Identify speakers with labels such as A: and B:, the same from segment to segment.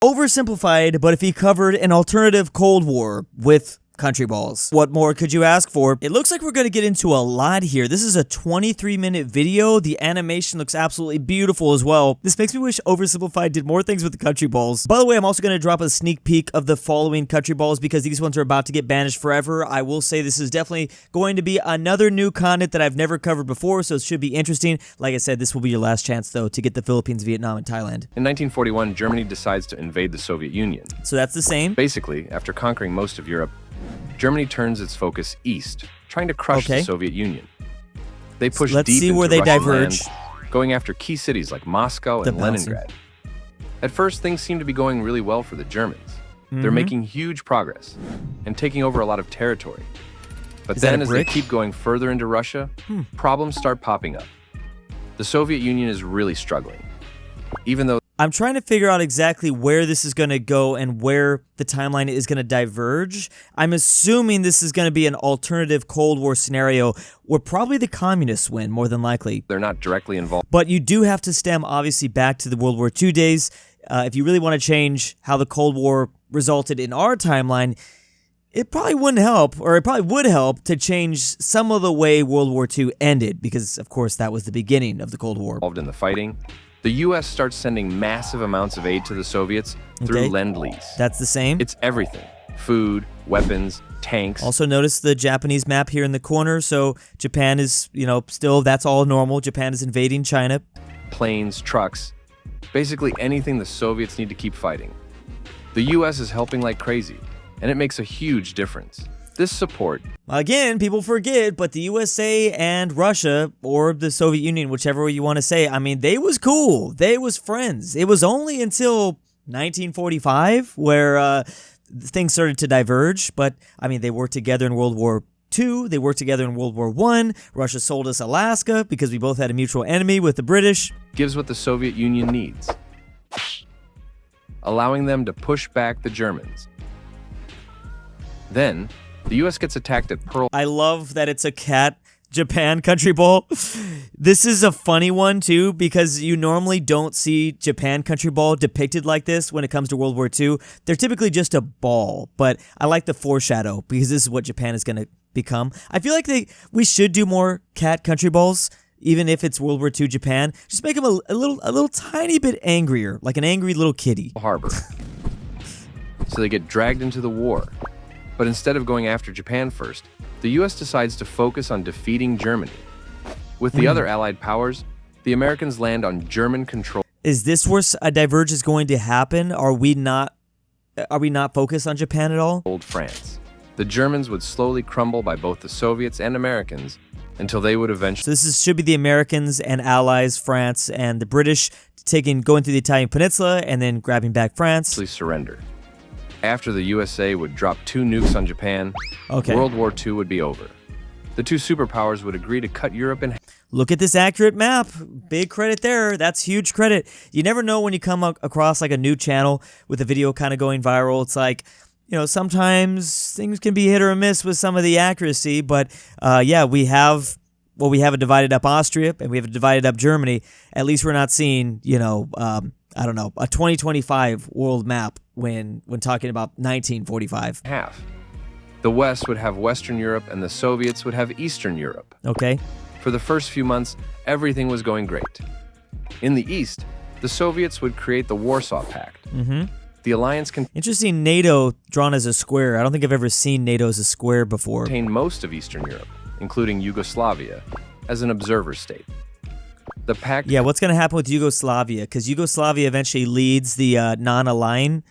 A: Oversimplified, but if he covered an alternative Cold War with Countryballs. What more could you ask for? It looks like we're going to get into a lot here. This is a 23-minute video. The animation looks absolutely beautiful as well. This makes me wish Oversimplified did more things with the Countryballs. By the way, I'm also going to drop a sneak peek of the following Countryballs because these ones are about to get banished forever. I will say this is definitely going to be another new content that I've never covered before, so it should be interesting. Like I said, this will be your last chance, though, to get the Philippines, Vietnam, and Thailand.
B: In 1941, Germany decides to invade the Soviet Union.
A: So that's the same?
B: Basically, after conquering most of Europe, Germany turns its focus east, trying to crush the Soviet Union. They push deep into Russian land, going after key cities like Moscow and Leningrad. At first, things seem to be going really well for the Germans. They're making huge progress and taking over a lot of territory. But then as they keep going further into Russia, problems start popping up. The Soviet Union is really struggling. Even though
A: I'm trying to figure out exactly where this is going to go and where the timeline is going to diverge. I'm assuming this is going to be an alternative Cold War scenario where probably the communists win, more than likely.
B: They're not directly involved.
A: But you do have to stem, obviously, back to the World War II days. If you really want to change how the Cold War resulted in our timeline, it probably wouldn't help, or it probably would help to change some of the way World War II ended, because, of course, that was the beginning of the Cold War.
B: Involved in the fighting. The U.S. starts sending massive amounts of aid to the Soviets through Lend-Lease.
A: That's the same?
B: It's everything. Food, weapons, tanks.
A: Also notice the Japanese map here in the corner. So Japan is, still, that's all normal. Japan is invading China.
B: Planes, trucks, basically anything the Soviets need to keep fighting. The U.S. is helping like crazy, and it makes a huge difference. This support...
A: Again, people forget, but the USA and Russia, or the Soviet Union, whichever way you want to say, I mean, they was cool. They was friends. It was only until 1945 where things started to diverge, but, I mean, they worked together in World War II. They worked together in World War I. Russia sold us Alaska because we both had a mutual enemy with the British.
B: Gives what the Soviet Union needs, allowing them to push back the Germans. Then... the U.S. gets attacked at Pearl.
A: I love that it's a cat Japan country ball. This is a funny one, too, because you normally don't see Japan country ball depicted like this when it comes to World War II. They're typically just a ball, but I like the foreshadow because this is what Japan is going to become. I feel like we should do more cat country balls, even if it's World War II Japan. Just make them a little tiny bit angrier, like an angry little kitty.
B: Harbor. So they get dragged into the war. But instead of going after Japan first, the U.S. decides to focus on defeating Germany. With the other Allied powers, the Americans land on German control.
A: Is this where a divergence is going to happen? Are we not focused on Japan at all?
B: Old France. The Germans would slowly crumble by both the Soviets and Americans until they would eventually...
A: So this should be the Americans and allies, France and the British, going through the Italian peninsula and then grabbing back France.
B: Surrender. After the USA would drop 2 nukes on Japan, World War II would be over. The 2 superpowers would agree to cut Europe in half.
A: Look at this accurate map. Big credit there. That's huge credit. You never know when you come across like a new channel with a video kind of going viral. It's like, sometimes things can be hit or miss with some of the accuracy. But yeah, we have a divided up Austria and we have a divided up Germany. At least we're not seeing, I don't know, a 2025 world map when talking about 1945.
B: Half. The West would have Western Europe and the Soviets would have Eastern Europe.
A: Okay.
B: For the first few months, everything was going great. In the East, the Soviets would create the Warsaw Pact. The alliance
A: Interesting, NATO drawn as a square. I don't think I've ever seen NATO as a square before.
B: Contained most of Eastern Europe, including Yugoslavia, as an observer state. The pact...
A: Yeah, what's going to happen with Yugoslavia? Because Yugoslavia eventually leads the non-aligned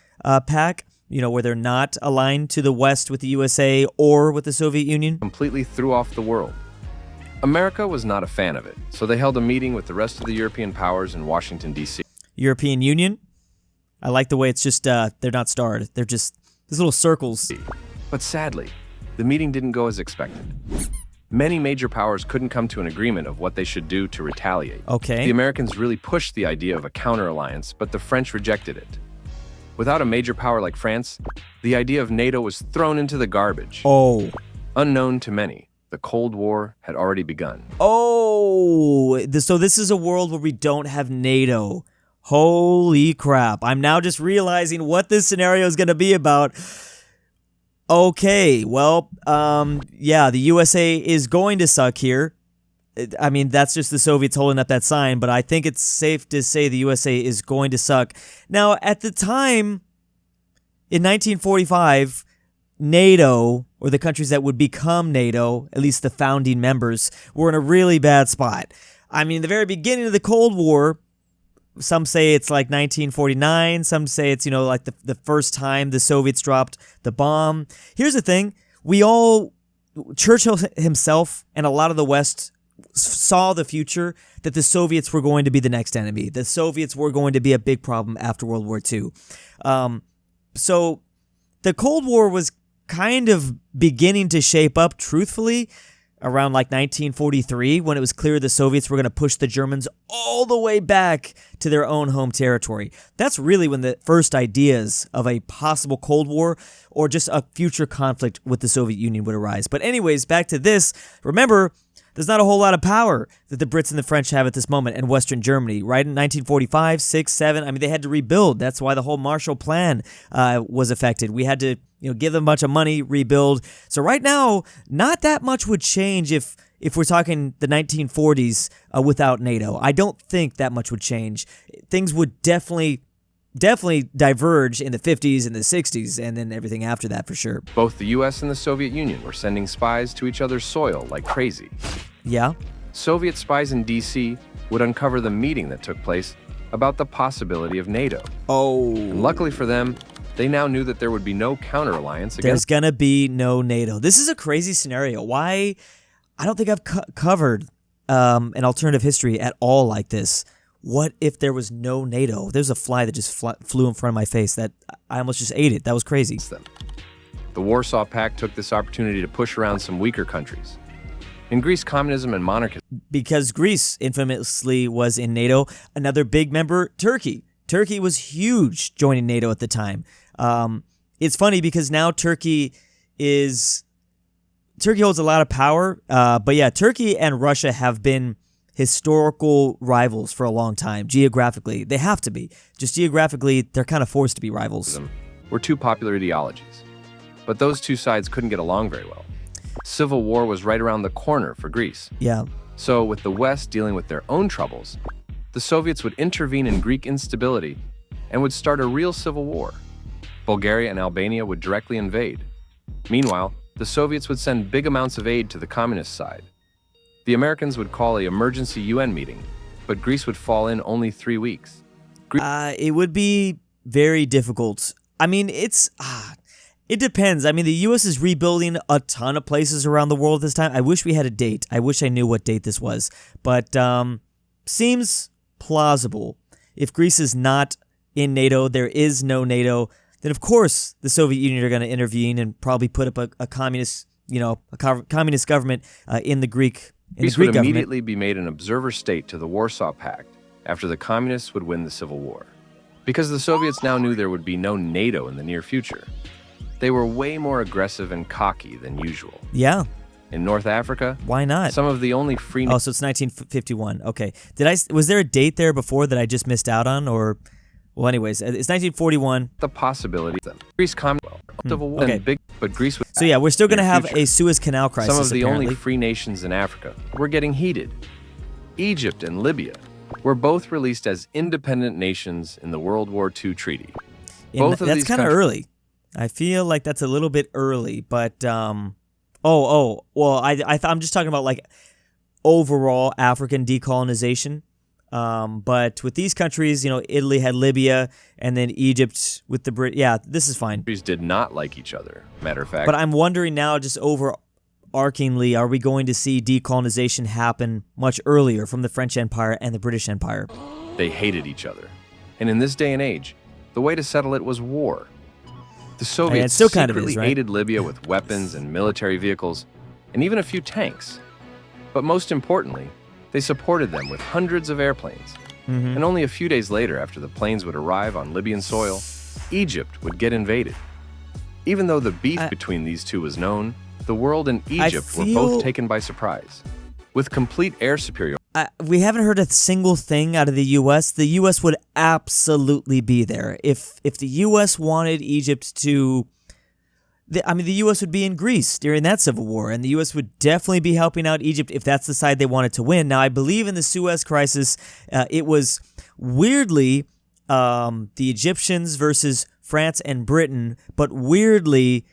A: pact, where they're not aligned to the West with the USA or with the Soviet Union.
B: Completely threw off the world. America was not a fan of it, so they held a meeting with the rest of the European powers in Washington, D.C.
A: European Union? I like the way it's just, they're not starred. They're just these little circles.
B: But sadly, the meeting didn't go as expected. Many major powers couldn't come to an agreement of what they should do to retaliate.
A: Okay.
B: The Americans really pushed the idea of a counter-alliance, but the French rejected it. Without a major power like France, the idea of NATO was thrown into the garbage.
A: Oh.
B: Unknown to many, the Cold War had already begun.
A: Oh, so this is a world where we don't have NATO. Holy crap. I'm now just realizing what this scenario is going to be about. Okay, well, yeah, the USA is going to suck here. I mean, that's just the Soviets holding up that sign, but I think it's safe to say the USA is going to suck. Now, at the time, in 1945, NATO, or the countries that would become NATO, at least the founding members, were in a really bad spot. I mean, the very beginning of the Cold War, some say it's like 1949, some say it's, like the first time the Soviets dropped the bomb. Here's the thing, Churchill himself and a lot of the West saw the future that the Soviets were going to be the next enemy. The Soviets were going to be a big problem after World War II. So the Cold War was kind of beginning to shape up, truthfully, around like 1943, when it was clear the Soviets were going to push the Germans all the way back to their own home territory. That's really when the first ideas of a possible Cold War or just a future conflict with the Soviet Union would arise. But anyways, back to this. Remember, there's not a whole lot of power that the Brits and the French have at this moment in Western Germany, right? In 1945, 6, 7, I mean, they had to rebuild. That's why the whole Marshall Plan was affected. We had to give them a bunch of money, rebuild. So right now, not that much would change if we're talking the 1940s without NATO. I don't think that much would change. Things would definitely diverge in the 50s and the 60s, and then everything after that for sure.
B: Both the US and the Soviet Union were sending spies to each other's soil like crazy.
A: Yeah?
B: Soviet spies in DC would uncover the meeting that took place about the possibility of NATO.
A: Oh.
B: And luckily for them, they now knew that there would be no counter-alliance against...
A: There's gonna be no NATO. This is a crazy scenario. Why? I don't think I've covered an alternative history at all like this. What if there was no NATO? There's a fly that just flew in front of my face that I almost just ate it. That was crazy.
B: The Warsaw Pact took this opportunity to push around some weaker countries. In Greece, communism and monarchy...
A: Because Greece infamously was in NATO. Another big member, Turkey. Turkey was huge joining NATO at the time. It's funny because now Turkey holds a lot of power. But yeah, Turkey and Russia have been historical rivals for a long time. Geographically, they have to be. Just geographically, they're kind of forced to be rivals.
B: Were two popular ideologies. But those two sides couldn't get along very well. Civil war was right around the corner for Greece.
A: Yeah.
B: So with the West dealing with their own troubles, the Soviets would intervene in Greek instability and would start a real civil war. Bulgaria and Albania would directly invade. Meanwhile, the Soviets would send big amounts of aid to the communist side. The Americans would call an emergency UN meeting, but Greece would fall in only 3 weeks.
A: It would be very difficult. I mean, it depends. I mean, the U.S. is rebuilding a ton of places around the world this time. I wish we had a date. I wish I knew what date this was. But seems plausible. If Greece is not in NATO, there is no NATO, then of course the Soviet Union are going to intervene and probably put up a communist, communist government in the Greek.
B: Greece would immediately be made an observer state to the Warsaw Pact after the communists would win the Civil War. Because the Soviets now knew there would be no NATO in the near future. They were way more aggressive and cocky than usual.
A: Yeah.
B: In North Africa,
A: why not?
B: Some of the only free...
A: Oh, so it's 1951. Okay. Was there a date there before that I just missed out on? Or, well, anyways, it's 1941.
B: The possibility of Greece Commonwealth, Civil War,
A: okay.
B: But Greece was...
A: So yeah, we're still going to have a Suez Canal crisis,
B: Some of the
A: apparently.
B: only free nations in Africa were getting heated. Egypt and Libya were both released as independent nations in the World War II treaty.
A: That's kind of early. I feel like that's a little bit early, but well, I'm just talking about like overall African decolonization. But with these countries, Italy had Libya, and then Egypt with the Brit. Yeah, this is fine.
B: Countries did not like each other, matter of fact.
A: But I'm wondering now, just overarchingly, are we going to see decolonization happen much earlier from the French Empire and the British Empire?
B: They hated each other, and in this day and age, the way to settle it was war. The Soviets secretly aided Libya with weapons and military vehicles, and even a few tanks. But most importantly, they supported them with hundreds of airplanes. And only a few days later, after the planes would arrive on Libyan soil, Egypt would get invaded. Even though the beef between these two was known, the world and Egypt were both taken by surprise. With complete air superiority.
A: we haven't heard a single thing out of the U.S. The U.S. would absolutely be there. If the U.S. wanted Egypt to... the U.S. would be in Greece during that civil war, and the U.S. would definitely be helping out Egypt if that's the side they wanted to win. Now, I believe in the Suez Crisis, it was weirdly the Egyptians versus France and Britain, but weirdly,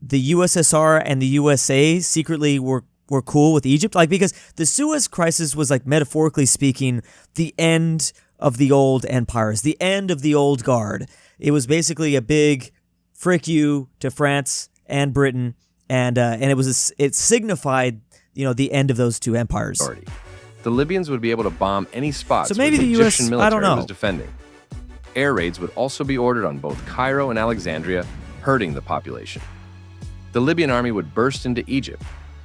A: the USSR and the USA secretly were cool with Egypt. Because the Suez Crisis was, metaphorically speaking, the end of the old empires, the end of the old guard. It was basically a big... frick you to France and Britain, and it signified, the end of those two empires.
B: The Libyans would be able to bomb any spots
A: so maybe
B: where
A: the
B: Egyptian
A: US,
B: military was defending. Air raids would also be ordered on both Cairo and Alexandria, hurting the population. The Libyan army would burst into Egypt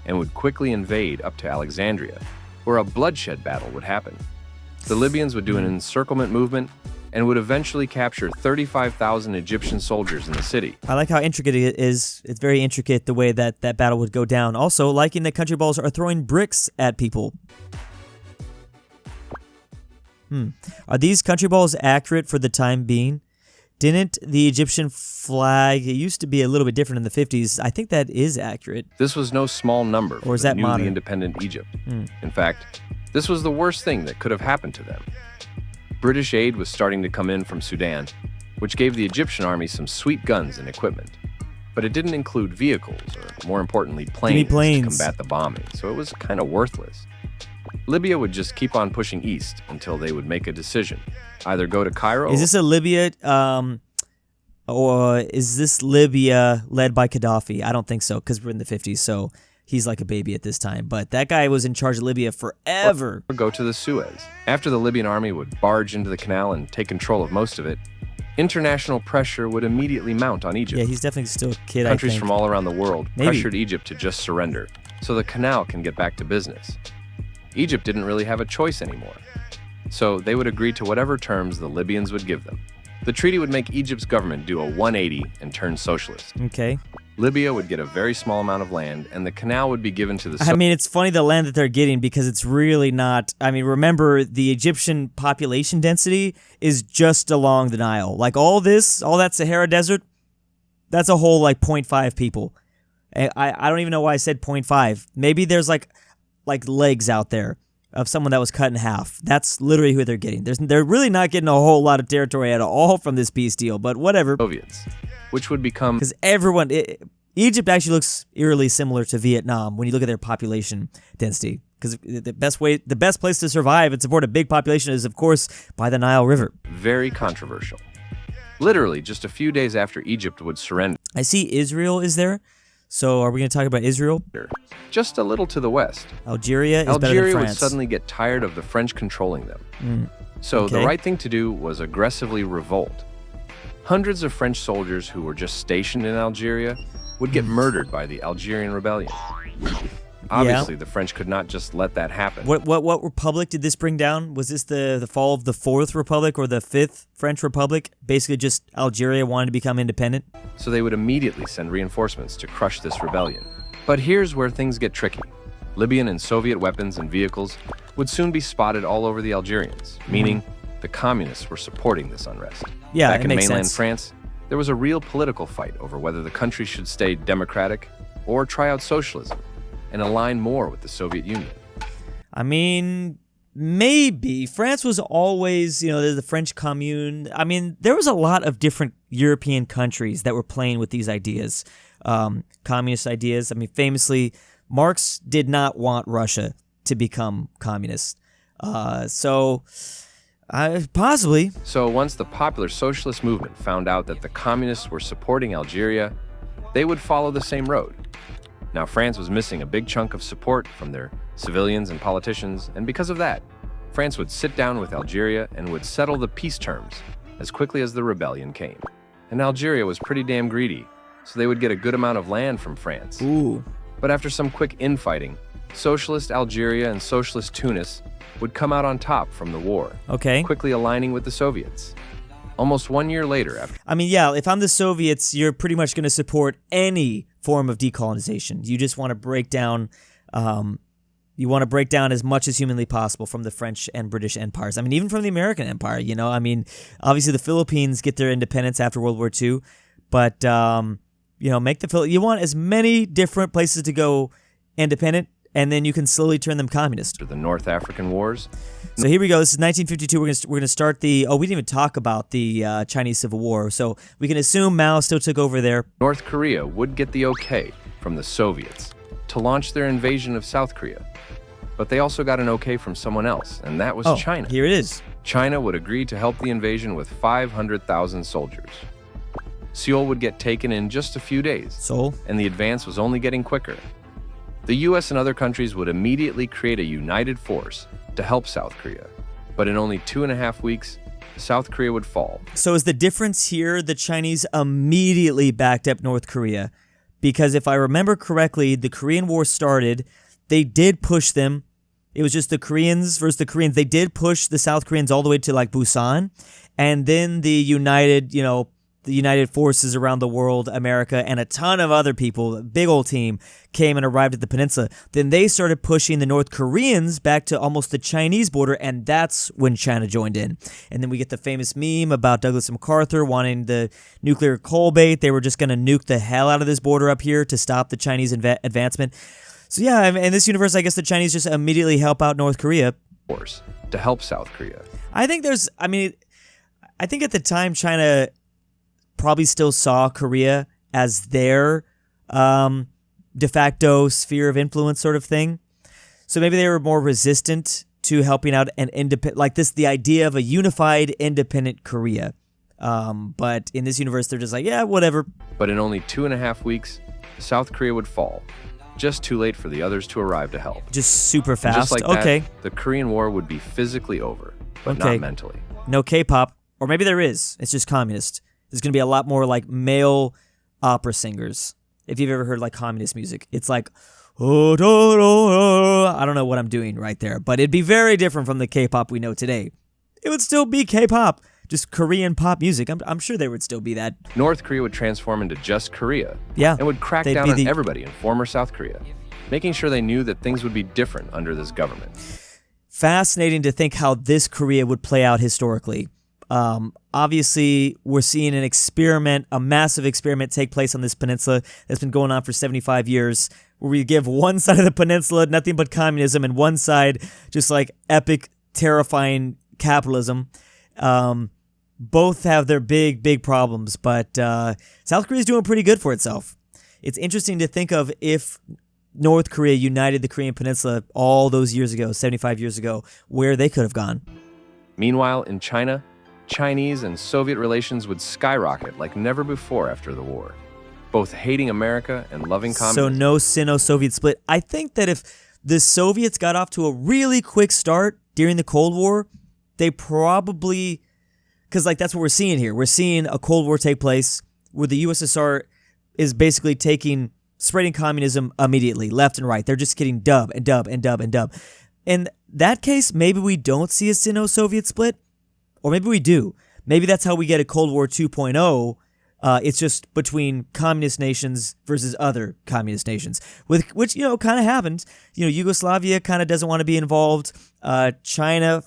B: and would quickly invade up to Alexandria, where a bloodshed battle would happen. The Libyans would do an encirclement movement and would eventually capture 35,000 Egyptian soldiers in the city.
A: I like how intricate it is. It's very intricate the way that battle would go down. Also, liking that Countryballs are throwing bricks at people. Are these Countryballs accurate for the time being? Didn't the Egyptian flag, it used to be a little bit different in the 50s. I think that is accurate.
B: This was no small number for the newly
A: modern?
B: independent Egypt. In fact, this was the worst thing that could have happened to them. British aid was starting to come in from Sudan, which gave the Egyptian army some sweet guns and equipment. But it didn't include vehicles, or more importantly, planes to combat the bombing, so it was kind of worthless. Libya would just keep on pushing east until they would make a decision. Either go to Cairo...
A: Is this a Libya, or is this Libya led by Gaddafi? I don't think so, because we're in the 50s, so... he's like a baby at this time, but that guy was in charge of Libya forever.
B: Or go to the Suez. After the Libyan army would barge into the canal and take control of most of it, international pressure would immediately mount on Egypt.
A: Yeah, he's definitely still a kid,
B: Countries
A: I think.
B: from all around the world pressured Egypt to just surrender, so the canal can get back to business. Egypt didn't really have a choice anymore, so they would agree to whatever terms the Libyans would give them. The treaty would make Egypt's government do a 180 and turn socialist.
A: Okay.
B: Libya would get a very small amount of land, and the canal would be given to the...
A: it's funny the land that they're getting, because it's really not... remember, the Egyptian population density is just along the Nile. All that Sahara Desert, that's a whole, 0.5 people. I don't even know why I said 0.5. Maybe there's, legs out there of someone that was cut in half. That's literally who they're getting. They're really not getting a whole lot of territory at all from this peace deal, but whatever.
B: Soviets, which would become...
A: because Egypt actually looks eerily similar to Vietnam when you look at their population density. Because the best place to survive and support a big population is, of course, by the Nile River.
B: Very controversial. Literally, just a few days after Egypt would surrender.
A: I see Israel is there. So are we going to talk about Israel?
B: Just a little to the west.
A: Algeria is better than France.
B: Algeria would suddenly get tired of the French controlling them. So the right thing to do was aggressively revolt. Hundreds of French soldiers who were just stationed in Algeria would get murdered by the Algerian rebellion. Obviously, the French could not just let that happen.
A: What republic did this bring down? Was this the fall of the Fourth Republic or the Fifth French Republic? Basically, just Algeria wanted to become independent?
B: So they would immediately send reinforcements to crush this rebellion. But here's where things get tricky. Libyan and Soviet weapons and vehicles would soon be spotted all over the Algerians, meaning the communists were supporting this unrest.
A: Yeah,
B: Back in mainland
A: sense.
B: France, there was a real political fight over whether the country should stay democratic or try out socialism and align more with the Soviet Union.
A: Maybe. France was always, the French Commune. There was a lot of different European countries that were playing with these ideas, communist ideas. Famously, Marx did not want Russia to become communist. Possibly.
B: So once the popular socialist movement found out that the communists were supporting Algeria, they would follow the same road. Now, France was missing a big chunk of support from their civilians and politicians, and because of that, France would sit down with Algeria and would settle the peace terms as quickly as the rebellion came. And Algeria was pretty damn greedy, so they would get a good amount of land from France.
A: Ooh.
B: But after some quick infighting, socialist Algeria and socialist Tunis would come out on top from the war, quickly aligning with the Soviets. Almost 1 year later after...
A: if I'm the Soviets, you're pretty much going to support any form of decolonization. You just want to break down You want to break down as much as humanly possible from the French and British empires. I mean, even from the American Empire, you know. I mean, obviously the Philippines get their independence after World War II, but, you know, you want as many different places to go independent, and then you can slowly turn them communist.
B: The North African Wars.
A: So here we go. This is 1952. We're gonna start the. Oh, we didn't even talk about the Chinese Civil War. So we can assume Mao still took over there.
B: North Korea would get the okay from the Soviets to launch their invasion of South Korea, but they also got an okay from someone else, and that was China.
A: Here it is.
B: China would agree to help the invasion with 500,000 soldiers. Seoul would get taken in just a few days.
A: Seoul.
B: And the advance was only getting quicker. The US and other countries would immediately create a united force to help South Korea. But in only 2.5 weeks, South Korea would fall.
A: So is the difference here the Chinese immediately backed up North Korea? Because if I remember correctly, the Korean War started, they did push them. It was just the Koreans versus the Koreans. They did push the South Koreans all the way to like Busan. And then the United forces around the world, America, and a ton of other people, a big old team, came and arrived at the peninsula. Then they started pushing the North Koreans back to almost the Chinese border, and that's when China joined in. And then we get the famous meme about Douglas MacArthur wanting the nuclear coal bait. They were just going to nuke the hell out of this border up here to stop the Chinese advancement. So yeah, in this universe, I guess the Chinese just immediately help out North Korea.
B: Force to help South Korea.
A: I think at the time China probably still saw Korea as their de facto sphere of influence sort of thing. So maybe they were more resistant to helping out an independent, like this, the idea of a unified independent Korea. But in this universe, they're just like, yeah, whatever.
B: But in only 2.5 weeks, South Korea would fall. Just too late for the others to arrive to help.
A: Just super fast.
B: And just like that, the Korean War would be physically over, but not mentally.
A: No K-pop, or maybe there is. It's just communist. There's going to be a lot more like male opera singers. If you've ever heard like communist music, it's like, I don't know what I'm doing right there, but it'd be very different from the K-pop we know today. It would still be K-pop, just Korean pop music. I'm sure there would still be that.
B: North Korea would transform into just Korea.
A: Yeah.
B: And would crack down on everybody in former South Korea, making sure they knew that things would be different under this government.
A: Fascinating to think how this Korea would play out historically. Obviously, we're seeing a massive experiment take place on this peninsula that's been going on for 75 years, where we give one side of the peninsula nothing but communism and one side just like epic, terrifying capitalism. Both have their big problems, but South Korea is doing pretty good for itself. It's interesting to think of if North Korea united the Korean peninsula all those years ago, 75 years ago, where they could have gone.
B: Meanwhile, in China, Chinese and Soviet relations would skyrocket like never before after the war, both hating America and loving communism.
A: So no Sino-Soviet split. I think that if the Soviets got off to a really quick start during the Cold War, they probably, because like that's what we're seeing here. We're seeing a Cold War take place where the USSR is basically spreading communism immediately, left and right. They're just getting dub. In that case, maybe we don't see a Sino-Soviet split. Or maybe we do. Maybe that's how we get a Cold War 2.0. It's just between communist nations versus other communist nations, which kind of happened. Yugoslavia kind of doesn't want to be involved. China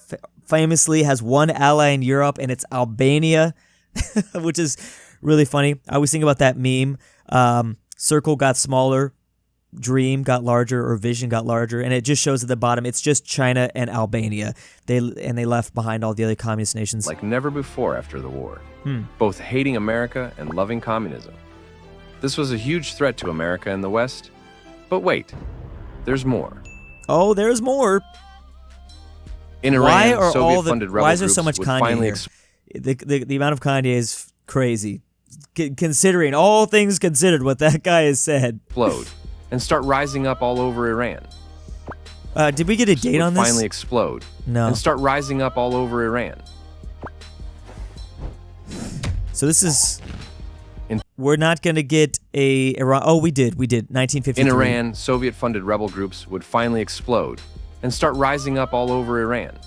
A: famously has one ally in Europe, and it's Albania, which is really funny. I always think about that meme. Circle got smaller, dream got larger, or vision got larger, and it just shows at the bottom it's just China and Albania. They left behind all the other communist nations
B: like never before after the war, both hating America and loving communism. This was a huge threat to America and the West. But wait, there's more.
A: Oh, there's more.
B: In Iran, Soviet-funded rebel
A: why is there
B: groups
A: so much
B: would
A: Kanye
B: finally
A: here? The amount of Kanye is crazy, considering all things considered what that guy has said.
B: Explode and start rising up all over Iran.
A: Did we get a date on this?
B: Finally explode.
A: No.
B: And start rising up all over Iran.
A: So this is... We're not going to get a Iran... Oh, we did. 1953.
B: In Iran, Soviet-funded rebel groups would finally explode and start rising up all over Iran.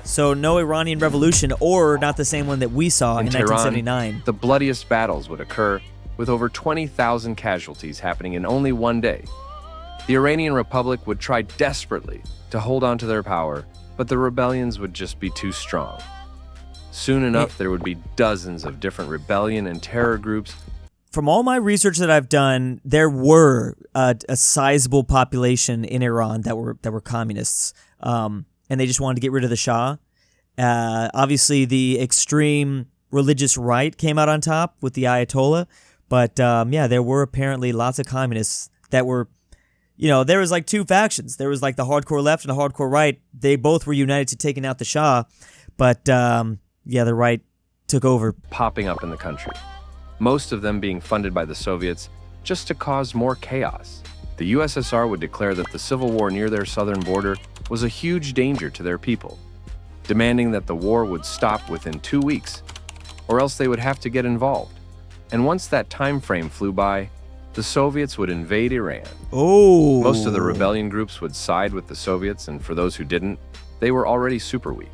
A: So no Iranian revolution, or not the same one that we saw in
B: Tehran,
A: 1979.
B: The bloodiest battles would occur, with over 20,000 casualties happening in only one day. The Iranian Republic would try desperately to hold on to their power, but the rebellions would just be too strong. Soon enough, there would be dozens of different rebellion and terror groups.
A: From all my research that I've done, there were a sizable population in Iran that were communists, and they just wanted to get rid of the Shah. Obviously, the extreme religious right came out on top with the Ayatollah, but yeah, there were apparently lots of communists that were, there was like two factions. There was like the hardcore left and the hardcore right. They both were united to taking out the Shah, but yeah, the right took over.
B: Popping up in the country, most of them being funded by the Soviets just to cause more chaos. The USSR would declare that the civil war near their southern border was a huge danger to their people, demanding that the war would stop within 2 weeks, or else they would have to get involved. And once that time frame flew by, the Soviets would invade Iran.
A: Oh.
B: Most of the rebellion groups would side with the Soviets, and for those who didn't, they were already super weak.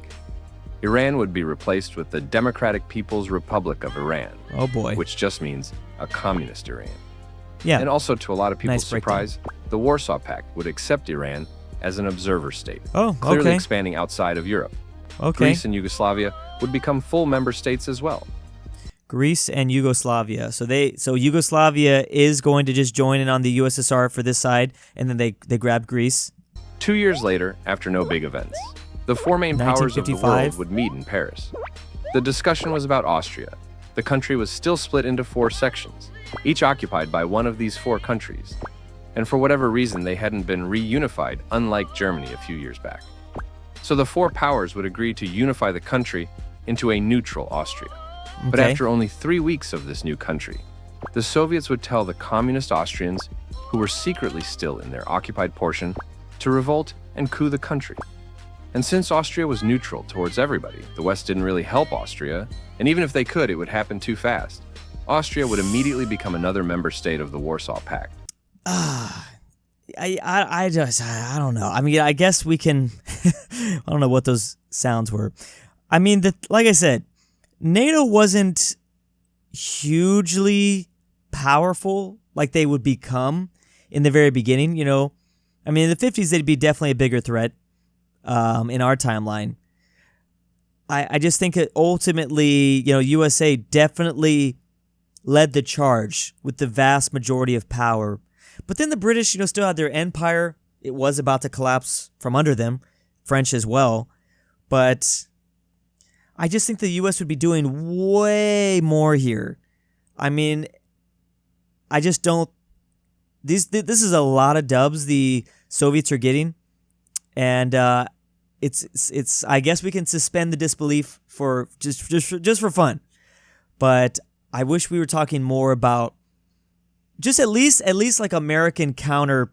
B: Iran would be replaced with the Democratic People's Republic of Iran.
A: Oh boy.
B: Which just means a communist Iran.
A: Yeah.
B: And also, to a lot of people's surprise, the Warsaw Pact would accept Iran as an observer state, clearly expanding outside of Europe. Greece and Yugoslavia would become full member states as well.
A: Greece and Yugoslavia. So Yugoslavia is going to just join in on the USSR for this side, and then they grab Greece.
B: 2 years later, after no big events, the four main powers of the world would meet in Paris. The discussion was about Austria. The country was still split into 4 sections, each occupied by one of these 4 countries. And for whatever reason, they hadn't been reunified, unlike Germany a few years back. So the 4 powers would agree to unify the country into a neutral Austria. But after only 3 weeks of this new country, the Soviets would tell the communist Austrians, who were secretly still in their occupied portion, to revolt and coup the country. And since Austria was neutral towards everybody, the West didn't really help Austria, and even if they could, it would happen too fast. Austria would immediately become another member state of the Warsaw Pact.
A: I don't know. I mean, I guess we can, I don't know what those sounds were. I mean, like I said, NATO wasn't hugely powerful like they would become in the very beginning, I mean, in the 50s, they'd be definitely a bigger threat in our timeline. I just think that ultimately, USA definitely led the charge with the vast majority of power. But then the British, still had their empire. It was about to collapse from under them, French as well. But I just think the U.S. would be doing way more here. I mean, I just don't. This is a lot of dubs the Soviets are getting, and it's. I guess we can suspend the disbelief for just for fun, but I wish we were talking more about just at least like American counter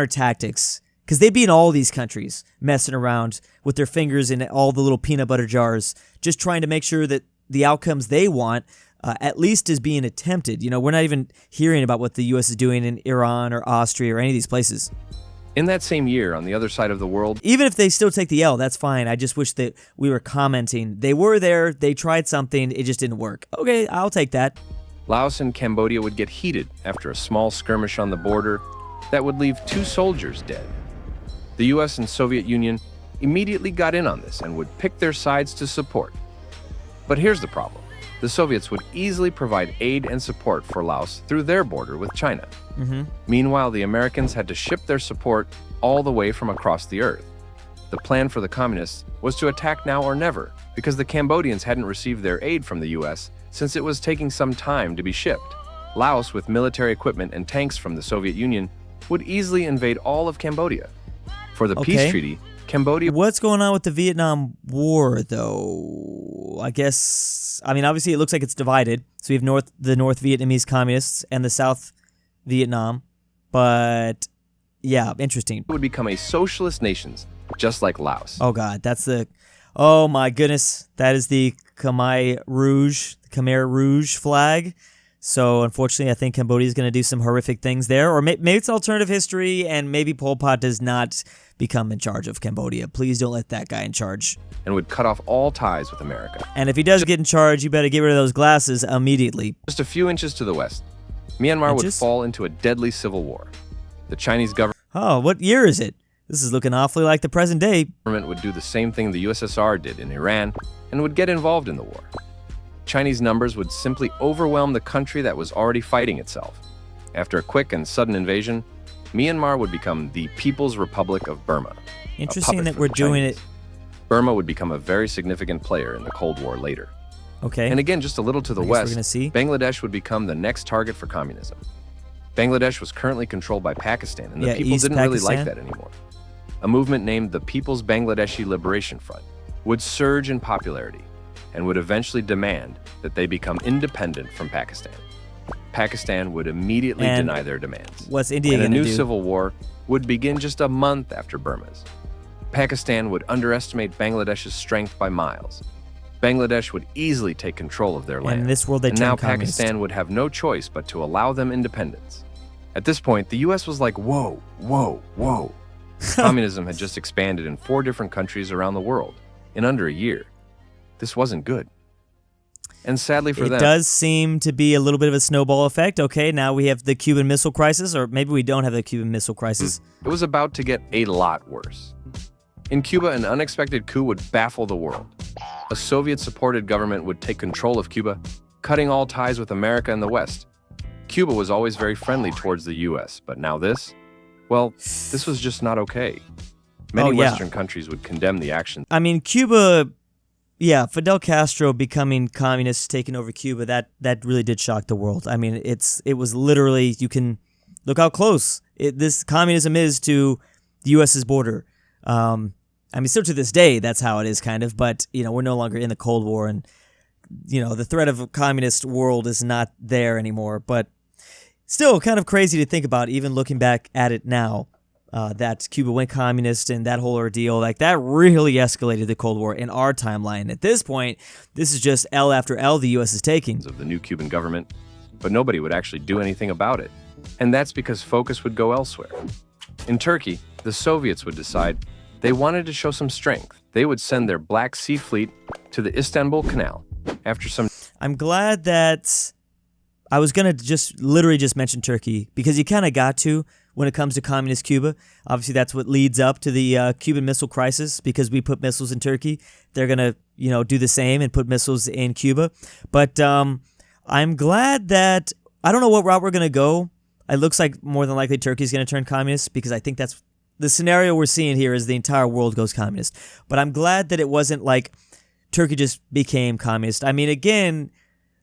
A: tactics. Because they'd be in all these countries messing around with their fingers in all the little peanut butter jars, just trying to make sure that the outcomes they want at least is being attempted. We're not even hearing about what the U.S. is doing in Iran or Austria or any of these places.
B: In that same year, on the other side of the world...
A: Even if they still take the L, that's fine. I just wish that we were commenting. They were there, they tried something, it just didn't work. Okay, I'll take that.
B: Laos and Cambodia would get heated after a small skirmish on the border that would leave 2 soldiers dead. The US and Soviet Union immediately got in on this and would pick their sides to support. But here's the problem. The Soviets would easily provide aid and support for Laos through their border with China. Meanwhile, the Americans had to ship their support all the way from across the earth. The plan for the communists was to attack now or never, because the Cambodians hadn't received their aid from the US since it was taking some time to be shipped. Laos, with military equipment and tanks from the Soviet Union, would easily invade all of Cambodia. For the peace treaty, Cambodia...
A: What's going on with the Vietnam War, though? I guess... I mean, obviously, it looks like it's divided. So we have the North Vietnamese communists and the South Vietnam. But, yeah, interesting.
B: It would become a socialist nation, just like Laos.
A: Oh, God, that's the... Oh, my goodness. That is the Khmer Rouge flag. So, unfortunately, I think Cambodia is going to do some horrific things there. Or maybe it's alternative history, and maybe Pol Pot does not become in charge of Cambodia. Please don't let that guy in charge.
B: And would cut off all ties with America.
A: And if he does get in charge, you better get rid of those glasses immediately.
B: Just a few inches to the west, Myanmar would fall into a deadly civil war. The Chinese government
A: what year is it? This is looking awfully like the present day.
B: Would do the same thing the USSR did in Iran and would get involved in the war. Chinese numbers would simply overwhelm the country that was already fighting itself. After a quick and sudden invasion, Myanmar would become the People's Republic of Burma.
A: Interesting that we're doing it.
B: Burma would become a very significant player in the Cold War later.
A: Okay.
B: And again, just a little to the west,
A: we're gonna see.
B: Bangladesh would become the next target for communism. Bangladesh was currently controlled by Pakistan, and the people didn't really like that anymore. A movement named the People's Bangladeshi Liberation Front would surge in popularity and would eventually demand that they become independent from Pakistan. Pakistan would immediately deny their demands.
A: What's India
B: and
A: going to do?
B: A new civil war would begin just a month after Burma's. Pakistan would underestimate Bangladesh's strength by miles. Bangladesh would easily take control of their land.
A: And in this world, they
B: and
A: turn
B: now
A: communist.
B: Pakistan would have no choice but to allow them independence. At this point, the U.S. was like, whoa, whoa, whoa. Communism had just expanded in 4 different countries around the world in under a year. This wasn't good. And sadly for them,
A: it does seem to be a little bit of a snowball effect. Okay, now we have the Cuban Missile Crisis, or maybe we don't have the Cuban Missile Crisis.
B: It was about to get a lot worse. In Cuba, an unexpected coup would baffle the world. A Soviet-supported government would take control of Cuba, cutting all ties with America and the West. Cuba was always very friendly towards the U.S., but now this? Well, this was just not okay. Many Western countries would condemn the action.
A: I mean, Cuba, Fidel Castro becoming communist, taking over Cuba, that really did shock the world. I mean, it was literally, you can look how close this communism is to the U.S.'s border. I mean, still to this day, that's how it is, kind of. But we're no longer in the Cold War, and the threat of a communist world is not there anymore. But still, kind of crazy to think about, even looking back at it now, that Cuba went communist and that whole ordeal, like that really escalated the Cold War in our timeline. At this point, this is just L after L the U.S. is taking.
B: Of the new Cuban government, but nobody would actually do anything about it. And that's because focus would go elsewhere. In Turkey, the Soviets would decide they wanted to show some strength. They would send their Black Sea Fleet to the Istanbul Canal after some...
A: I'm glad that I was going to literally just mention Turkey, because you kind of got to when it comes to communist Cuba. Obviously, that's what leads up to the Cuban Missile Crisis, because we put missiles in Turkey. They're going to, do the same and put missiles in Cuba. But I'm glad that... I don't know what route we're going to go. It looks like more than likely Turkey's going to turn communist, because I think that's the scenario we're seeing here is the entire world goes communist. But I'm glad that it wasn't like Turkey just became communist. I mean, again,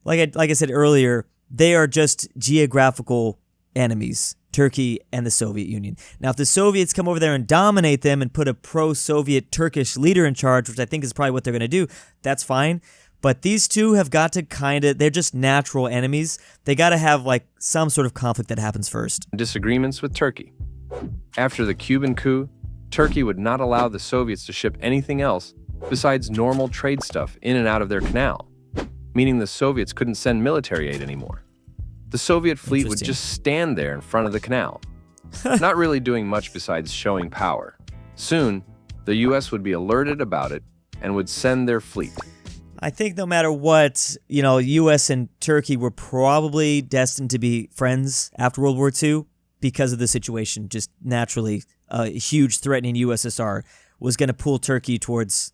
A: like I said earlier, they are just geographical enemies, Turkey and the Soviet Union. Now, if the Soviets come over there and dominate them and put a pro-Soviet Turkish leader in charge, which I think is probably what they're going to do, that's fine. But these two have got to they're just natural enemies. They got to have like some sort of conflict that happens first.
B: Disagreements with Turkey. After the Cuban coup, Turkey would not allow the Soviets to ship anything else besides normal trade stuff in and out of their canal, meaning the Soviets couldn't send military aid anymore. The Soviet fleet would just stand there in front of the canal, not really doing much besides showing power. Soon, the U.S. would be alerted about it and would send their fleet.
A: I think no matter what, U.S. and Turkey were probably destined to be friends after World War II because of the situation. Just naturally, a huge threatening USSR was going to pull Turkey towards...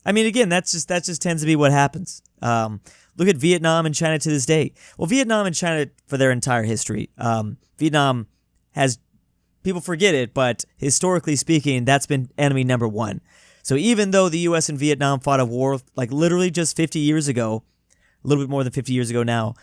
A: I mean, again, that just tends to be what happens. Look at Vietnam and China to this day. Well, Vietnam and China for their entire history. Vietnam has... People forget it, but historically speaking, that's been enemy number one. So even though the U.S. and Vietnam fought a war like literally just 50 years ago, a little bit more than 50 years ago now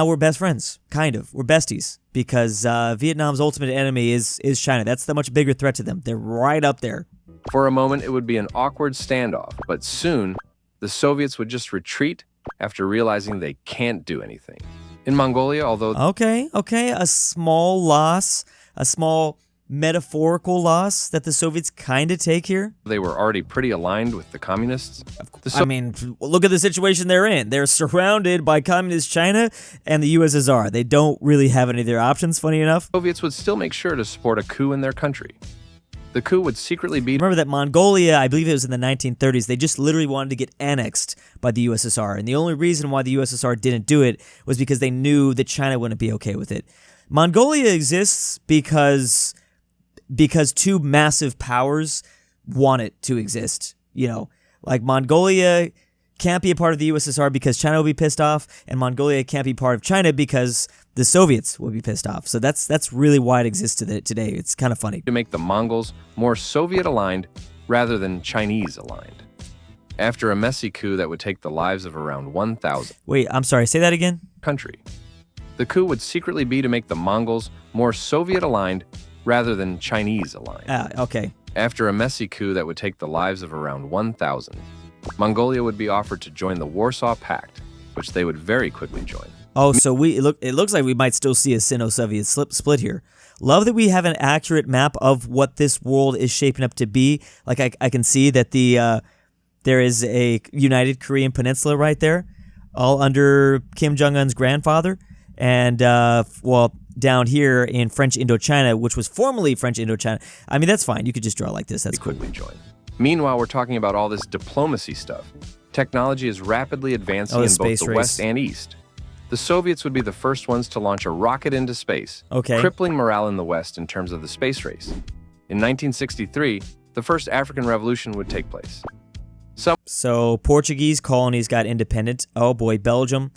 A: we're best friends, kind of. We're besties because Vietnam's ultimate enemy is China. That's the much bigger threat to them. They're right up there.
B: For a moment, it would be an awkward standoff, but soon the Soviets would just retreat after realizing they can't do anything. In Mongolia, although...
A: Okay, a small loss, a small... metaphorical loss that the Soviets kind of take here.
B: They were already pretty aligned with the communists.
A: I mean, look at the situation they're in. They're surrounded by communist China and the USSR. They don't really have any of their options, funny enough.
B: Soviets would still make sure to support a coup in their country. The coup would secretly be...
A: Remember that Mongolia, I believe it was in the 1930s, they just literally wanted to get annexed by the USSR. And the only reason why the USSR didn't do it was because they knew that China wouldn't be okay with it. Mongolia exists because two massive powers want it to exist. You know, like Mongolia can't be a part of the USSR because China will be pissed off, and Mongolia can't be part of China because the Soviets will be pissed off. So that's really why it exists today. It's kind of funny.
B: To make the Mongols more Soviet-aligned rather than Chinese-aligned. After a messy coup that would take the lives of around 1,000...
A: Wait, I'm sorry, say that again?
B: ...country. The coup would secretly be to make the Mongols more Soviet-aligned rather than Chinese-aligned.
A: Okay.
B: After a messy coup that would take the lives of around 1,000, Mongolia would be offered to join the Warsaw Pact, which they would very quickly join.
A: Oh, so it looks like we might still see a Sino-Soviet split here. Love that we have an accurate map of what this world is shaping up to be. Like I can see that there is a united Korean peninsula right there, all under Kim Jong-un's grandfather. And, well, down here in French Indochina, which was formerly French Indochina. I mean, that's fine. You could just draw like this. That's cool.
B: Quickly join. Meanwhile, we're talking about all this diplomacy stuff. Technology is rapidly advancing in both the West and East. The Soviets would be the first ones to launch a rocket into space, crippling morale in the West in terms of the space race. In 1963, the first African revolution would take place.
A: So Portuguese colonies got independent. Oh boy, Belgium,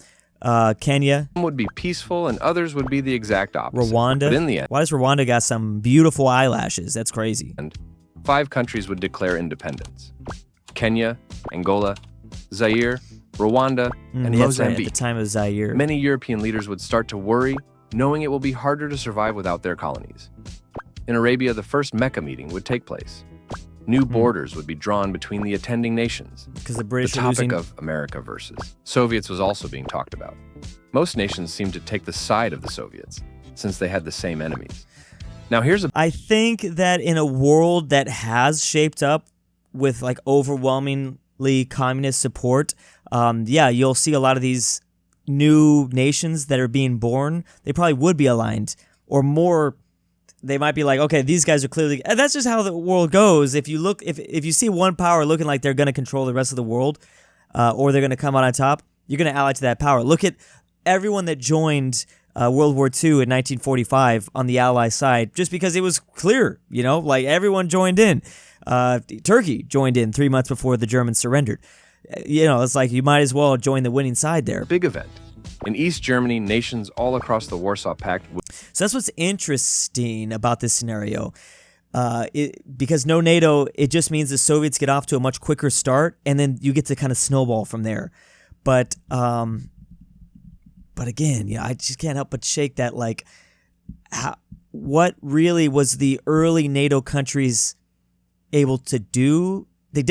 A: Kenya.
B: Some would be peaceful and others would be the exact opposite.
A: Rwanda.
B: But in the end,
A: why does Rwanda got some beautiful eyelashes? That's crazy.
B: And 5 countries would declare independence. Kenya, Angola, Zaire, Rwanda, and Mozambique.
A: Right, at the time of Zaire.
B: Many European leaders would start to worry, knowing it will be harder to survive without their colonies. In Arabia, the first Mecca meeting would take place. New borders would be drawn between the attending nations.
A: Because the British
B: The topic of America versus Soviets was also being talked about. Most nations seemed to take the side of the Soviets, since they had the same enemies. Now I
A: think that in a world that has shaped up with like overwhelmingly communist support, yeah, you'll see a lot of these new nations that are being born. They probably would be aligned, or more. They might be like, okay, these guys are clearly. And that's just how the world goes. If you look, if you see one power looking like they're going to control the rest of the world, or they're going to come out on top, you're going to ally to that power. Look at everyone that joined World War II in 1945 on the Ally side, just because it was clear, you know, like everyone joined in. Turkey joined in 3 months before the Germans surrendered. You know, it's like you might as well join the winning side there.
B: Big event. In East Germany, nations all across the Warsaw Pact.
A: So that's what's interesting about this scenario. Because no NATO, it just means the Soviets get off to a much quicker start, and then you get to kind of snowball from there. But again, yeah, I just can't help but shake that, like, what really was the early NATO countries able to do? They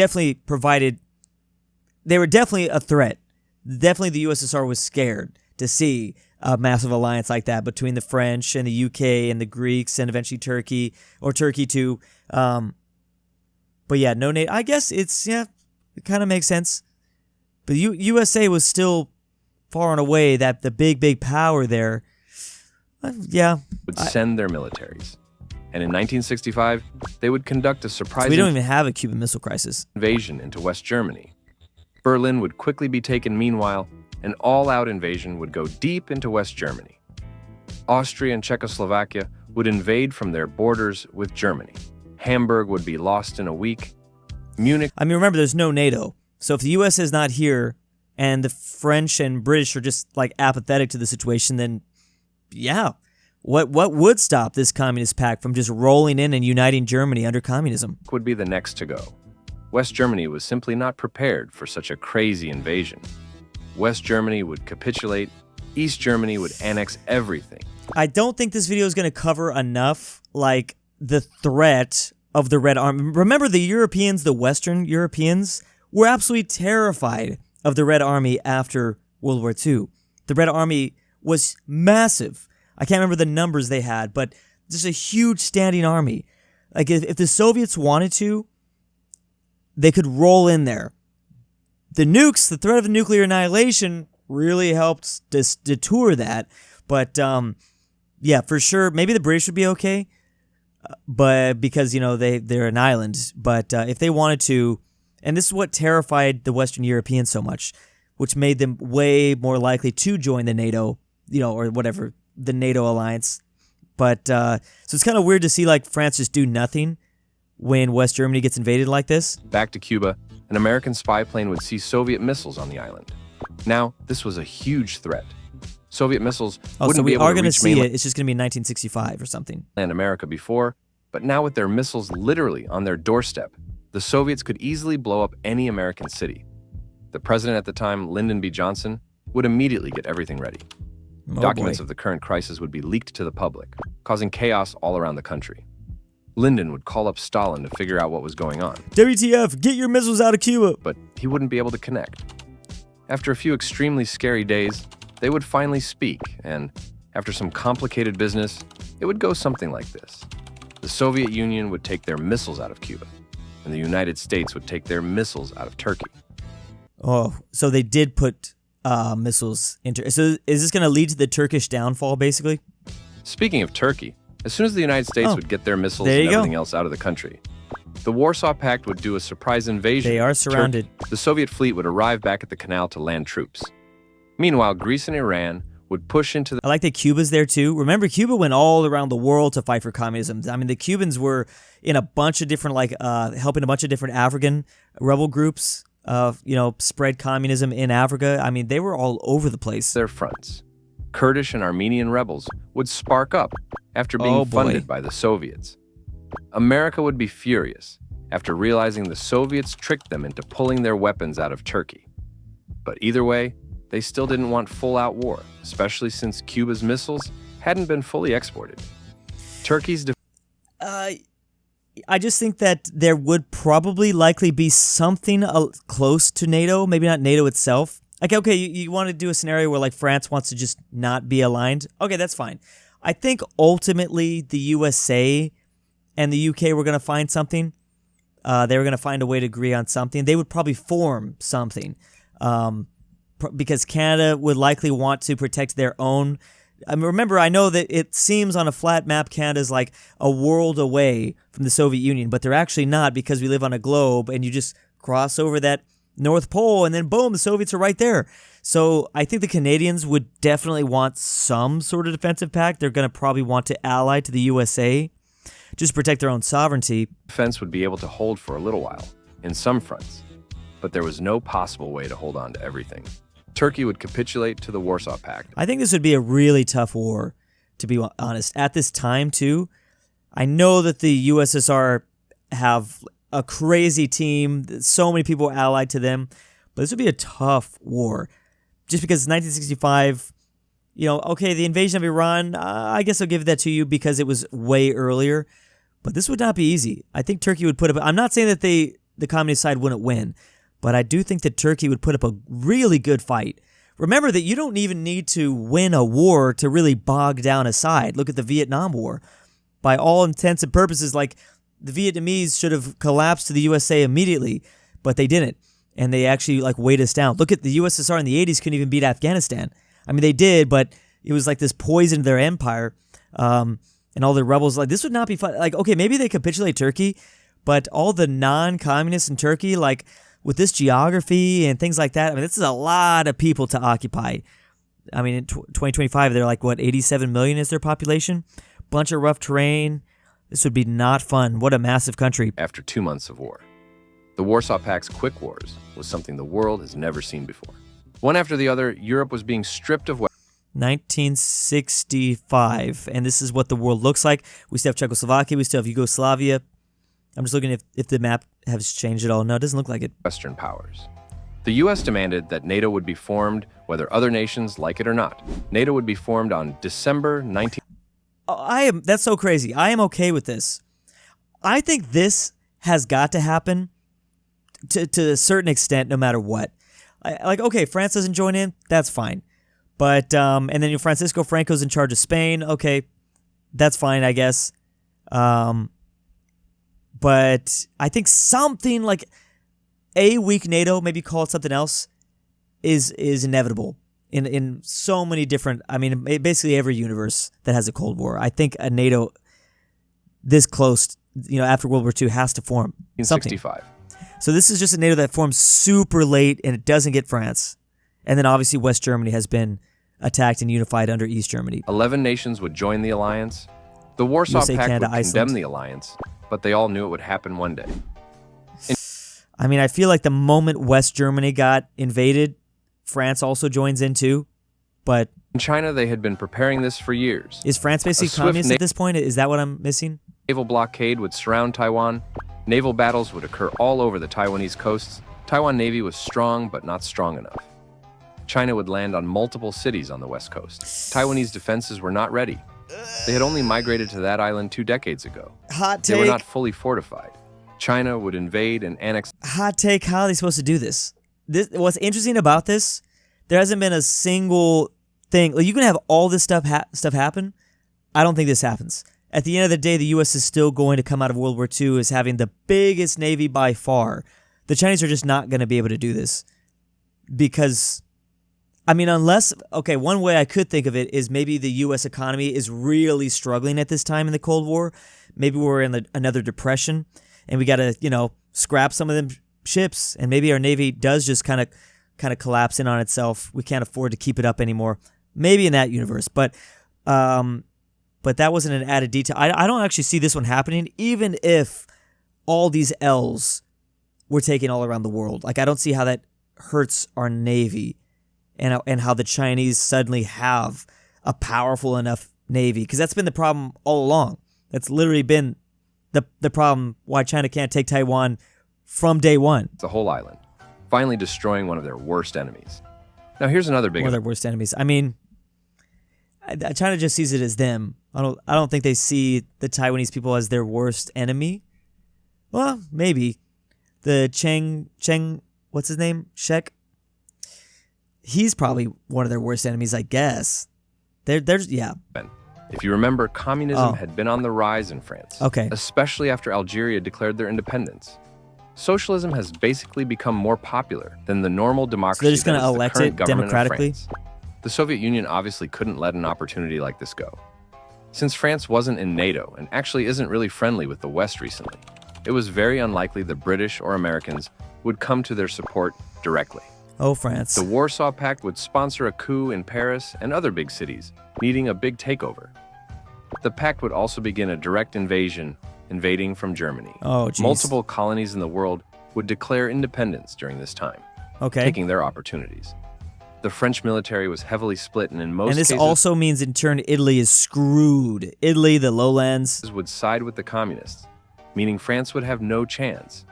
A: were definitely a threat. Definitely the USSR was scared to see a massive alliance like that between the French and the UK and the Greeks and eventually Turkey, or Turkey too. But yeah, no NATO. I guess it kind of makes sense. But USA was still far and away that the big power there. Yeah.
B: Would send their militaries. And in 1965, they would conduct a surprising...
A: So we don't even have a Cuban Missile Crisis.
B: ...invasion into West Germany. Berlin would quickly be taken meanwhile, an all-out invasion would go deep into West Germany. Austria and Czechoslovakia would invade from their borders with Germany. Hamburg would be lost in a week. Munich...
A: I mean, remember, there's no NATO. So if the US is not here, and the French and British are just, like, apathetic to the situation, then, yeah. What would stop this communist pact from just rolling in and uniting Germany under communism?
B: Would be the next to go. West Germany was simply not prepared for such a crazy invasion. West Germany would capitulate, East Germany would annex everything.
A: I don't think this video is going to cover enough, like, the threat of the Red Army. Remember, the Europeans, the Western Europeans, were absolutely terrified of the Red Army after World War II. The Red Army was massive. I can't remember the numbers they had, but just a huge standing army. Like, if the Soviets wanted to, they could roll in there. The nukes, the threat of nuclear annihilation, really helped deter that. But, yeah, for sure, maybe the British would be okay. but because, they're an island. But if they wanted to, and this is what terrified the Western Europeans so much, which made them way more likely to join the NATO, or whatever, the NATO alliance. But so it's kind of weird to see like France just do nothing when West Germany gets invaded like this.
B: Back to Cuba, an American spy plane would see Soviet missiles on the island. Now, this was a huge threat. Soviet missiles wouldn't be able to reach
A: see it. It's just going to be in 1965 or something.
B: Land America before, but now with their missiles literally on their doorstep, the Soviets could easily blow up any American city. The president at the time, Lyndon B. Johnson, would immediately get everything ready. Documents of the current crisis would be leaked to the public, causing chaos all around the country. Lyndon would call up Stalin to figure out what was going on.
A: WTF, get your missiles out of Cuba!
B: But he wouldn't be able to connect. After a few extremely scary days, they would finally speak, and after some complicated business, it would go something like this. The Soviet Union would take their missiles out of Cuba, and the United States would take their missiles out of Turkey.
A: Oh, so they did put missiles into... So is this going to lead to the Turkish downfall, basically?
B: Speaking of Turkey, as soon as the United States would get their missiles and everything else out of the country, the Warsaw Pact would do a surprise invasion.
A: They are surrounded.
B: The Soviet fleet would arrive back at the canal to land troops. Meanwhile, Greece and Iran would push into the...
A: I like that Cuba's there too. Remember, Cuba went all around the world to fight for communism. I mean, the Cubans were in a bunch of different, helping a bunch of different African rebel groups, spread communism in Africa. I mean, they were all over the place.
B: Their fronts. Kurdish and Armenian rebels would spark up after being funded by the Soviets. America would be furious after realizing the Soviets tricked them into pulling their weapons out of Turkey. But either way, they still didn't want full-out war, especially since Cuba's missiles hadn't been fully exported. Turkey's...
A: I just think that there would probably likely be something close to NATO, maybe not NATO itself. Like, okay, you want to do a scenario where like France wants to just not be aligned. Okay, that's fine. I think ultimately the USA and the UK were going to find something. They were going to find a way to agree on something. They would probably form something because Canada would likely want to protect their own. I mean, remember, I know that it seems on a flat map Canada's like a world away from the Soviet Union, but they're actually not because we live on a globe and you just cross over that North Pole and then boom, the Soviets are right there. So I think the Canadians would definitely want some sort of defensive pact. They're going to probably want to ally to the USA just to protect their own sovereignty.
B: Defense would be able to hold for a little while in some fronts, but there was no possible way to hold on to everything. Turkey would capitulate to the Warsaw Pact.
A: I think this would be a really tough war, to be honest. At this time, too, I know that the USSR have a crazy team. So many people allied to them. But this would be a tough war. Just because it's 1965, okay, the invasion of Iran, I guess I'll give that to you because it was way earlier. But this would not be easy. I think Turkey would put up... I'm not saying that the communist side wouldn't win, but I do think that Turkey would put up a really good fight. Remember that you don't even need to win a war to really bog down a side. Look at the Vietnam War. By all intents and purposes, like, the Vietnamese should have collapsed to the USA immediately, but they didn't. And they actually, weighed us down. Look at the USSR in the 80s couldn't even beat Afghanistan. I mean, they did, but it was like this poison to their empire. And all the rebels, this would not be fun. Okay, maybe they capitulate Turkey, but all the non-communists in Turkey, with this geography and things like that, I mean, this is a lot of people to occupy. I mean, in 2025, they're 87 million is their population. Bunch of rough terrain. This would be not fun. What a massive country.
B: After 2 months of war, the Warsaw Pact's quick wars was something the world has never seen before. One after the other, Europe was being stripped of weapons.
A: 1965, and this is what the world looks like. We still have Czechoslovakia. We still have Yugoslavia. I'm just looking if the map has changed at all. No, it doesn't look like it.
B: Western powers. The U.S. demanded that NATO would be formed, whether other nations like it or not. NATO would be formed on December 19...
A: That's so crazy. I am okay with this. I think this has got to happen to a certain extent, no matter what. Okay, France doesn't join in, that's fine. But, and then Francisco Franco's in charge of Spain. Okay, that's fine, I guess. But I think something like a weak NATO, maybe call it something else, is inevitable in so many different... I mean, basically every universe that has a Cold War. I think a NATO this close, after World War II has to form something.
B: 1965.
A: So this is just a NATO that forms super late, and it doesn't get France. And then obviously West Germany has been attacked and unified under East Germany.
B: 11 nations would join the alliance. The Warsaw
A: USA,
B: Pact
A: Canada,
B: would
A: Iceland.
B: condemn the alliance, but they all knew it would happen one day.
A: I mean, I feel like the moment West Germany got invaded, France also joins in too. But
B: In China, they had been preparing this for years.
A: is France basically communist at this point? Is that what I'm missing?
B: Naval blockade would surround Taiwan. Naval battles would occur all over the Taiwanese coasts. Taiwan Navy was strong, but not strong enough. China would land on multiple cities on the west coast. Taiwanese defenses were not ready. They had only migrated to that island 2 decades ago.
A: Hot
B: They were
A: take.
B: not fully fortified. China would invade and annex.
A: Hot take. How are they supposed to do this? What's interesting about this, there hasn't been a single thing. Like, you can have all this stuff happen. I don't think this happens. At the end of the day, the U.S. is still going to come out of World War II as having the biggest Navy by far. The Chinese are just not going to be able to do this. Because, I mean, unless, okay, one way I could think of it is maybe the U.S. economy is really struggling at this time in the Cold War. Maybe we're in another depression, and we got to, scrap some of them ships, and maybe our Navy does just kind of collapse in on itself. We can't afford to keep it up anymore. Maybe in that universe, but that wasn't an added detail. I don't actually see this one happening, even if all these L's were taken all around the world. Like, I don't see how that hurts our Navy, and how the Chinese suddenly have a powerful enough Navy, because that's been the problem all along. That's literally been the problem why China can't take Taiwan from day one.
B: The whole island, finally destroying one of their worst enemies. Now here's another big
A: One of their worst enemies. I mean, China just sees it as them. I don't think they see the Taiwanese people as their worst enemy. Well, maybe. The Cheng, what's his name? Shek? He's probably one of their worst enemies, I guess. Yeah.
B: If you remember, communism had been on the rise in France, especially after Algeria declared their independence. Socialism has basically become more popular than the normal democracy.
A: So they're just going to elect it democratically?
B: The Soviet Union obviously couldn't let an opportunity like this go. Since France wasn't in NATO and actually isn't really friendly with the West recently, it was very unlikely the British or Americans would come to their support directly.
A: Oh, France.
B: The Warsaw Pact would sponsor a coup in Paris and other big cities, needing a big takeover. The pact would also begin a direct invading from Germany.
A: Oh, geez.
B: Multiple colonies in the world would declare independence during this time, taking their opportunities. The French military was heavily split, and in most cases...
A: And this also means, in turn, Italy is screwed. Italy, the lowlands...
B: would side with the communists, meaning France would have no chance.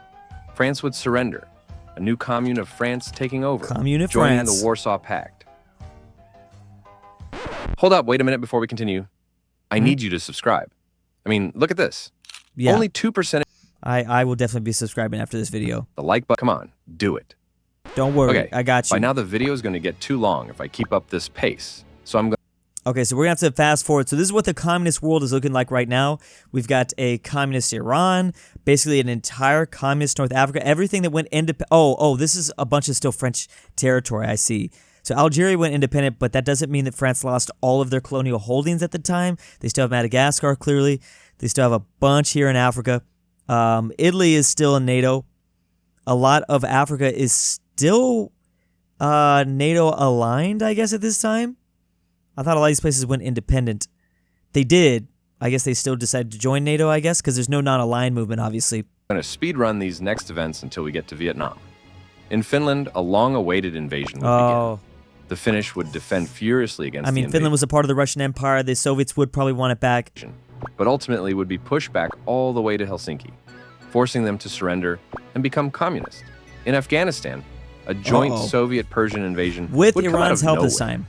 B: France would surrender, a new commune of France taking over, joining the Warsaw Pact. Hold up, wait a minute before we continue. I need you to subscribe. I mean, look at this.
A: Yeah.
B: Only 2%.
A: I will definitely be subscribing after this video.
B: The like button. Come on, do it.
A: Don't worry,
B: okay,
A: I got you.
B: By now the video is going to get too long if I keep up this pace. So I'm going.
A: Okay, so we're going to have to fast forward. So this is what the communist world is looking like right now. We've got a communist Iran, basically an entire communist North Africa. Everything that went independent. Oh, this is a bunch of still French territory, I see. So Algeria went independent, but that doesn't mean that France lost all of their colonial holdings at the time. They still have Madagascar, clearly. They still have a bunch here in Africa. Italy is still in NATO. A lot of Africa is still NATO aligned, I guess, at this time. I thought a lot of these places went independent. They did. I guess they still decided to join NATO, I guess, because there's no non-aligned movement, obviously.
B: I'm going to speed run these next events until we get to Vietnam. In Finland, a long-awaited invasion would begin. The Finnish would defend furiously against the invasion.
A: Finland was a part of the Russian Empire. The Soviets would probably want it back.
B: But ultimately would be pushed back all the way to Helsinki, forcing them to surrender and become communist. In Afghanistan, a joint Soviet-Persian invasion
A: with
B: would
A: Iran's
B: come out of
A: help this
B: nowhere.
A: time.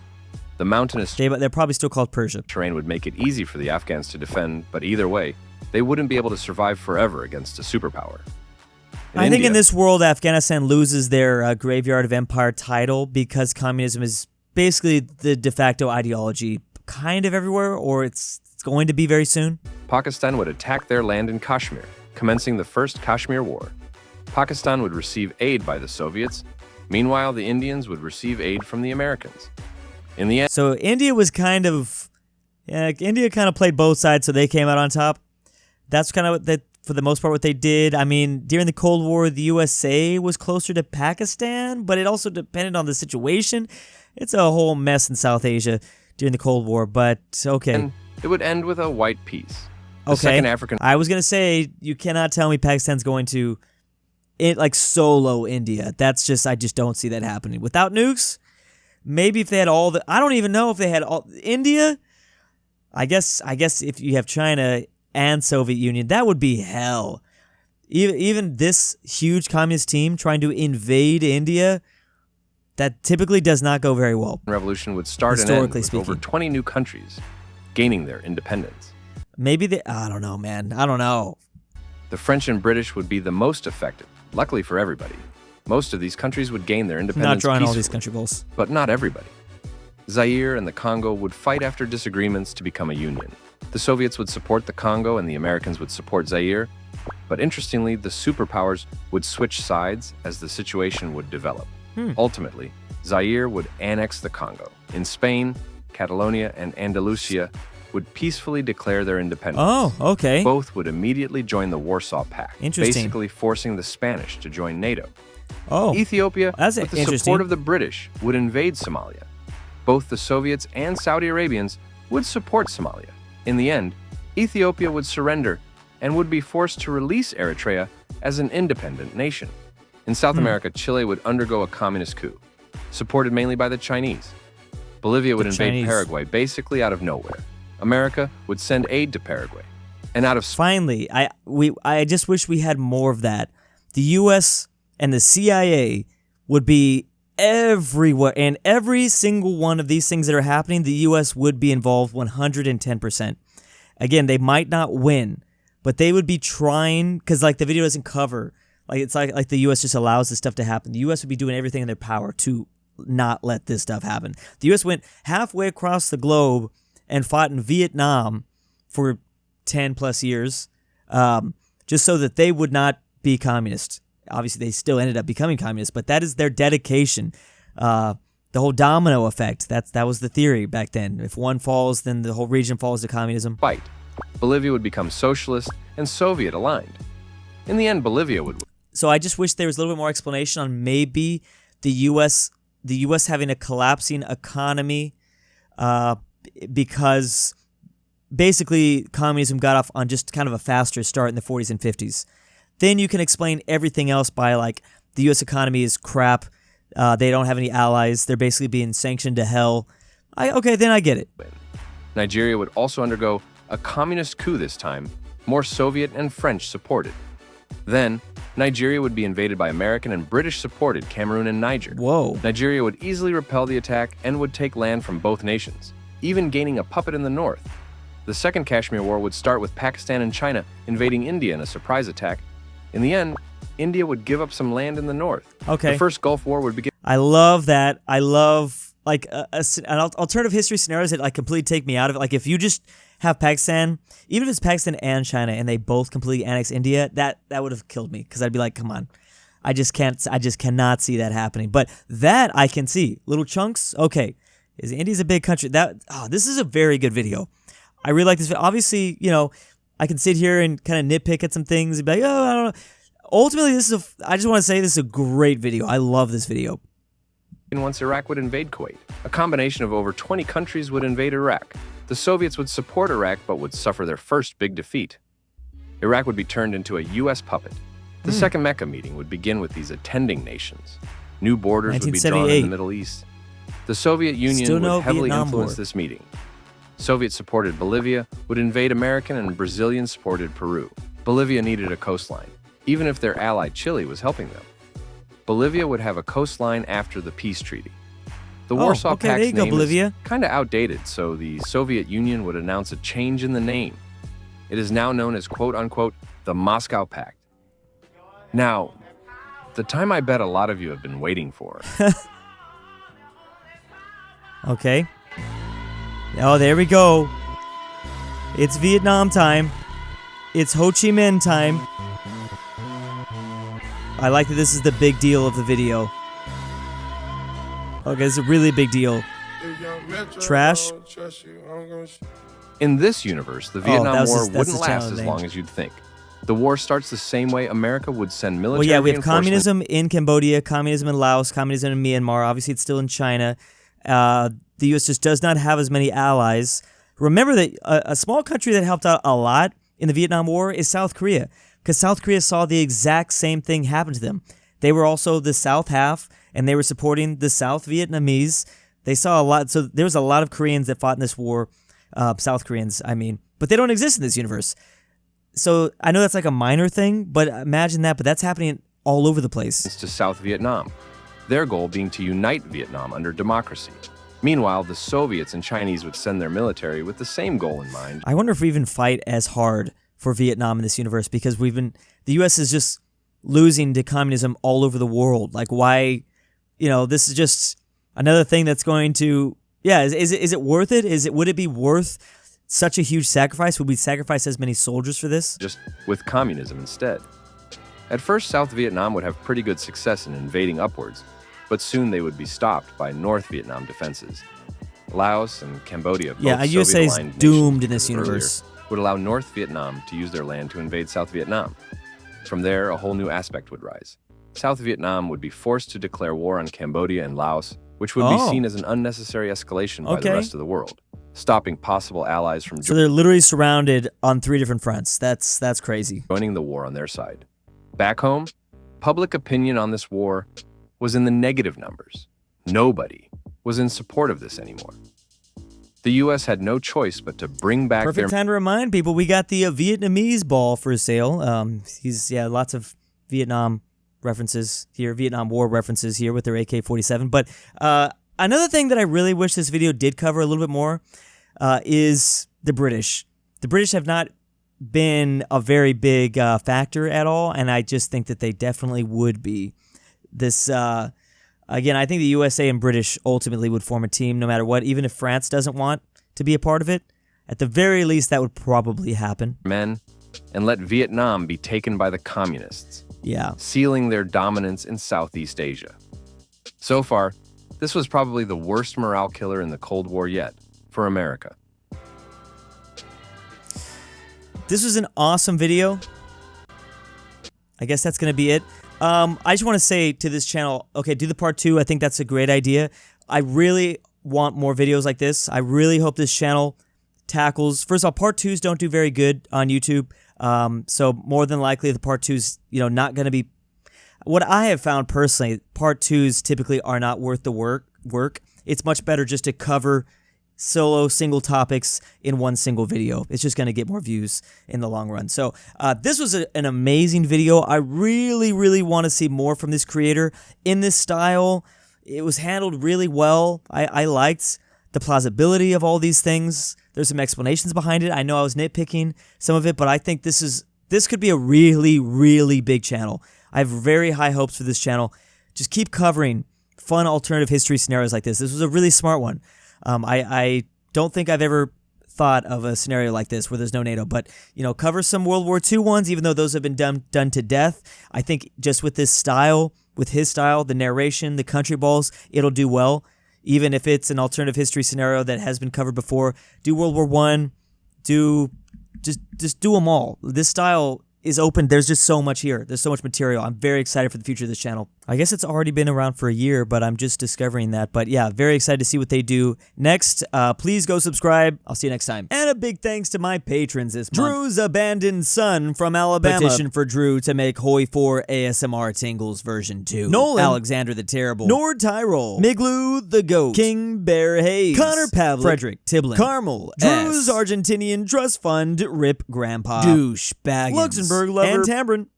B: The mountainous
A: they're probably still called Persia.
B: Terrain would make it easy for the Afghans to defend, but either way, they wouldn't be able to survive forever against a superpower.
A: I think in this world, Afghanistan loses their Graveyard of Empire title because communism is basically the de facto ideology kind of everywhere, or it's going to be very soon.
B: Pakistan would attack their land in Kashmir, commencing the First Kashmir War. Pakistan would receive aid by the Soviets. Meanwhile, the Indians would receive aid from the Americans. In the end,
A: so India was India kind of played both sides, so they came out on top. That's kind of for the most part what they did. I mean, during the Cold War, the USA was closer to Pakistan, but it also depended on the situation. It's a whole mess in South Asia during the Cold War, but okay.
B: And it would end with a white peace. The
A: okay.
B: Second African...
A: I was going to say, you cannot tell me Pakistan's going to solo India. That's just, I just don't see that happening. Without nukes, maybe if they had all the... I don't even know if they had all... India? I guess if you have China and Soviet Union, that would be hell. Even this huge communist team trying to invade India, that typically does not go very well.
B: Revolution would start and end with over 20 new countries gaining their independence.
A: Maybe they... I don't know, man. I don't know.
B: The French and British would be the most affected, luckily for everybody. Most of these countries would gain their independence
A: not drawing
B: peacefully,
A: all these country balls.
B: But not everybody. Zaire and the Congo would fight after disagreements to become a union. The Soviets would support the Congo and the Americans would support Zaire. But interestingly, the superpowers would switch sides as the situation would develop. Ultimately, Zaire would annex the Congo. In Spain, Catalonia and Andalusia would peacefully declare their independence.
A: Oh, okay.
B: Both would immediately join the Warsaw Pact,
A: Interesting.
B: basically forcing the Spanish to join NATO.
A: Oh,
B: Ethiopia,
A: that's
B: with the
A: interesting.
B: support of the British, would invade Somalia. Both the Soviets and Saudi Arabians would support Somalia. In the end, Ethiopia would surrender and would be forced to release Eritrea as an independent nation. In South America, Chile would undergo a communist coup, supported mainly by the Chinese. Bolivia would invade Paraguay basically out of nowhere. America would send aid to Paraguay. And out of...
A: Finally, I just wish we had more of that. The U.S. and the CIA would be everywhere, and every single one of these things that are happening, the U.S. would be involved 110%. Again, they might not win, but they would be trying, because like the video doesn't cover, it's like the U.S. just allows this stuff to happen. The U.S. would be doing everything in their power to not let this stuff happen. The U.S. went halfway across the globe and fought in Vietnam for 10 plus years, just so that they would not be communist. Obviously, they still ended up becoming communist, but that is their dedication. The whole domino effect, that was the theory back then. If one falls, then the whole region falls to communism.
B: Fight. Bolivia would become socialist and Soviet aligned. In the end, Bolivia would win.
A: So I just wish there was a little bit more explanation on maybe the U.S. having a collapsing economy because basically communism got off on just kind of a faster start in the 40s and 50s. Then you can explain everything else by like the U.S. economy is crap. They don't have any allies. They're basically being sanctioned to hell. Okay, then I get it.
B: Nigeria would also undergo a communist coup this time, more Soviet and French supported. Then, Nigeria would be invaded by American and British-supported Cameroon and Niger.
A: Whoa.
B: Nigeria would easily repel the attack and would take land from both nations, even gaining a puppet in the north. The Second Kashmir War would start with Pakistan and China invading India in a surprise attack. In the end, India would give up some land in the north.
A: Okay.
B: The First Gulf War would begin.
A: I love that. I love like an alternative history scenarios that like completely take me out of it. Like if you just have Pakistan, even if it's Pakistan and China, and they both completely annex India, that would have killed me because I'd be like, come on, I just cannot see that happening. But that I can see. Little chunks, okay. India's a big country. This is a very good video. I really like this. Obviously, I can sit here and kind of nitpick at some things and be like, oh, I don't know. Ultimately, I just want to say this is a great video. I love this video.
B: And once Iraq would invade Kuwait, a combination of over 20 countries would invade Iraq. The Soviets would support Iraq but would suffer their first big defeat. Iraq would be turned into a U.S. puppet. The Second Mecca meeting would begin with these attending nations. New borders would be drawn in the Middle East. The Soviet Union would heavily influence this meeting. Soviet-supported Bolivia would invade American and Brazilian-supported Peru. Bolivia needed a coastline, even if their ally Chile was helping them. Bolivia would have a coastline after the peace treaty. The Warsaw Pact's name is kind of outdated, so the Soviet Union would announce a change in the name. It is now known as quote-unquote the Moscow Pact. Now, the time I bet a lot of you have been waiting for.
A: Okay. Oh, there we go. It's Vietnam time. It's Ho Chi Minh time. I like that this is the big deal of the video. Okay, this is a really big deal. Trash.
B: In this universe, the Vietnam War wouldn't last as long as you'd think. The war starts the same way America would send military
A: Well, yeah, we have communism in Cambodia, communism in Laos, communism in Myanmar. Obviously, it's still in China. The U.S. just does not have as many allies. Remember that a small country that helped out a lot in the Vietnam War is South Korea, because South Korea saw the exact same thing happen to them. They were also the South half, and they were supporting the South Vietnamese. They saw a lot. So there was a lot of Koreans that fought in this war, South Koreans, I mean. But they don't exist in this universe. So I know that's like a minor thing, but imagine that. But that's happening all over the place.
B: To South Vietnam, their goal being to unite Vietnam under democracy. Meanwhile, the Soviets and Chinese would send their military with the same goal in mind.
A: I wonder if we even fight as hard for Vietnam in this universe, because the U.S. is just losing to communism all over the world. Like, why, this is just another thing that's going to, is it worth it? Would it be worth such a huge sacrifice? Would we sacrifice as many soldiers for this?
B: Just with communism instead. At first, South Vietnam would have pretty good success in invading upwards, but soon they would be stopped by North Vietnam defenses. Laos and Cambodia, both
A: USA is doomed in this universe,
B: would allow North Vietnam to use their land to invade South Vietnam. From there, a whole new aspect would rise. South Vietnam would be forced to declare war on Cambodia and Laos, which would be seen as an unnecessary escalation by the rest of the world, stopping possible allies from
A: So they're literally surrounded on 3 different fronts. That's crazy.
B: Joining the war on their side. Back home, public opinion on this war was in the negative numbers. Nobody was in support of this anymore. The U.S. had no choice but to bring back
A: Perfect time to remind people, we got the Vietnamese ball for sale. Lots of Vietnam references here, Vietnam War references here with their AK-47. But another thing that I really wish this video did cover a little bit more is the British. The British have not been a very big factor at all, and I just think that they definitely would be. This, again, I think the USA and British ultimately would form a team no matter what, even if France doesn't want to be a part of it. At the very least, that would probably happen.
B: Men, and let Vietnam be taken by the communists.
A: Yeah.
B: Sealing their dominance in Southeast Asia. So far, this was probably the worst morale killer in the Cold War yet for America.
A: This was an awesome video. I guess that's going to be it. I just want to say to this channel, okay, do the part 2. I think that's a great idea. I really want more videos like this. I really hope this channel tackles, first of all, part 2s don't do very good on YouTube. So more than likely the part 2s, not going to be, what I have found personally, part 2s typically are not worth the work. It's much better just to cover single topics in one single video. It's just going to get more views in the long run. So this was an amazing video. I really, really want to see more from this creator in this style. It was handled really well. I liked the plausibility of all these things. There's some explanations behind it. I know I was nitpicking some of it, but I think this could be a really, really big channel. I have very high hopes for this channel. Just keep covering fun alternative history scenarios like this. This was a really smart one. I don't think I've ever thought of a scenario like this where there's no NATO, but, cover some World War II ones, even though those have been done to death. I think just with this style, with his style, the narration, the Countryballs, it'll do well. Even if it's an alternative history scenario that has been covered before, do World War I, just do them all. This style is open. There's just so much here. There's so much material. I'm very excited for the future of this channel. I guess it's already been around for a year, but I'm just discovering that. But yeah, very excited to see what they do next. Please go subscribe. I'll see you next time. And a big thanks to my patrons this month. Drew's abandoned son from Alabama. Petition for Drew to make Hoi 4 ASMR Tingles version 2. Nolan. Alexander the Terrible. Nord Tyrol. Miglu the Goat. King Bear Hayes. Connor Pavlik. Frederick Tiblin. Carmel. Drew's Argentinian Trust Fund. Rip Grandpa. Douche Baggins. Luxembourg Lover. And Tambrin.